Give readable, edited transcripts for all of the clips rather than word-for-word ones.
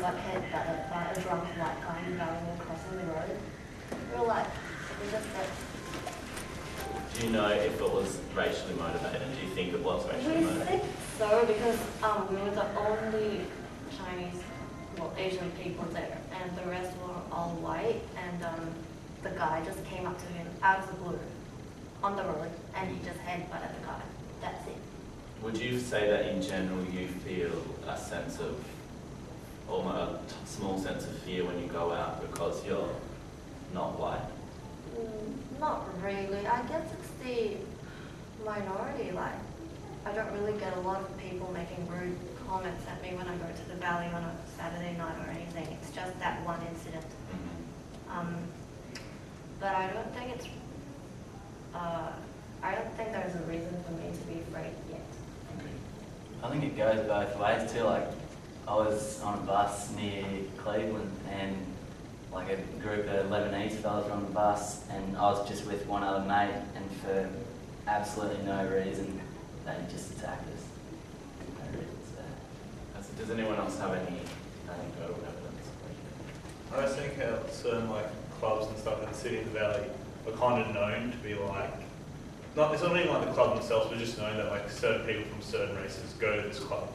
got headbutted by a drunk white guy in Valley crossing the road. We were like, we just got... Do you know if it was racially motivated? Do you think it was racially We motivated? think so because we were the only Chinese, well, Asian people there, and the rest were all white, and the guy just came up to him out of the blue on the road, and he just headbutted the guy. That's it. Would you say that in general you feel a sense of, almost a small sense of fear when you go out because you're not white? Not really. I guess it's the minority. Like, I don't really get a lot of people making rude comments at me when I go to the valley on a Saturday night or anything. It's just that one incident. But I don't think it's. I don't think there's a reason for me to be afraid yet. Okay. I think it goes both ways too. Like, I was on a bus near Cleveland and like a group of Lebanese fellas were on the bus and I was just with one other mate and for absolutely no reason they just attacked us. No reason, so. Does anyone else have any anecdotal evidence? I just think how certain like clubs and stuff in the city and the valley are kind of known to be like, it's not even like the club themselves, but just knowing that like certain people from certain races go to this club.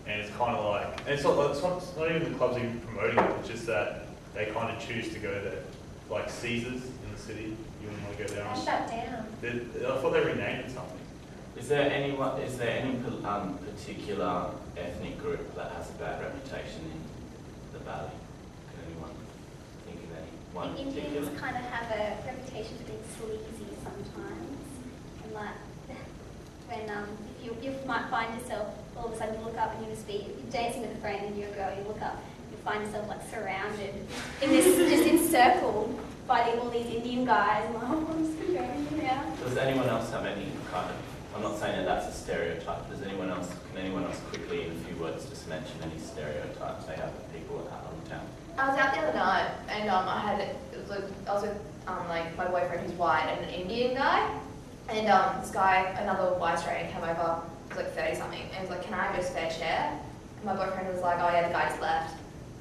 And it's kind of like, and it's not even the clubs even promoting it, it's just that they kind of choose to go there. Like Caesars in the city, you wouldn't want to go there. They shut down. I thought they renamed it something. Is there any particular ethnic group that has a bad reputation in the valley? Can anyone think of any? One The particular? Indians kind of have a reputation for being sleazy sometimes. And like, when if you might find yourself, all of a sudden you look up and you're dancing with a friend and you're a girl, you look up, you find yourself like surrounded in this, just encircled by all these Indian guys. And like, oh, I'm just going now. Does anyone else have any kind of, I'm not saying that that's a stereotype, can anyone else quickly in a few words just mention any stereotypes they have of people out on town? I was out the other night and I was with like my boyfriend who's white and an Indian guy, and this guy, another white Australian, came over, he was like 30 something, and he was like, can I have your spare chair? And my boyfriend was like, oh yeah, the guy just left.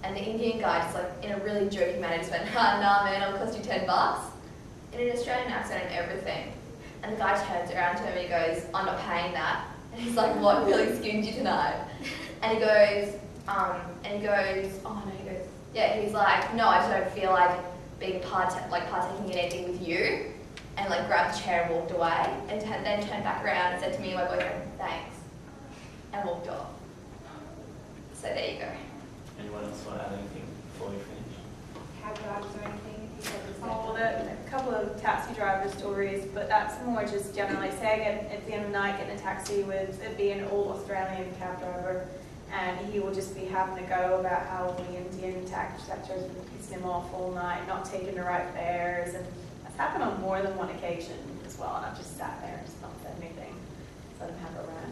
And the Indian guy just like, in a really joking manner, just went, nah man, it'll cost you $10. In an Australian accent and everything. And the guy turns around to him and he goes, I'm not paying that. And he's like, what, really skinned you tonight? And he goes, yeah, he's like, no, I just don't feel like being partaking in anything with you. And like grabbed the chair and walked away, and then turned back around and said to me and my boyfriend, thanks, and walked off. So there you go. Anyone else want to add anything before we finish? Cab drivers or anything? Oh, a couple of taxi driver stories, but that's more just generally, say I get at the end of the night getting a taxi with it being an old Australian cab driver, and he will just be having to go about how the Indian taxi sectors been pissing him off all night, not taking the right fares, and that's happened on more than one occasion as well, and I've just sat there and just not said anything, just let him have a run.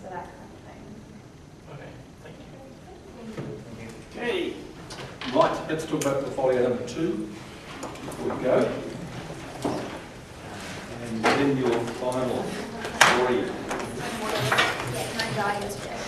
So that kind of thing. Okay, thank you. Okay, right, let's talk about portfolio number 2 before we go. And then your final story. Yeah, my guy yesterday.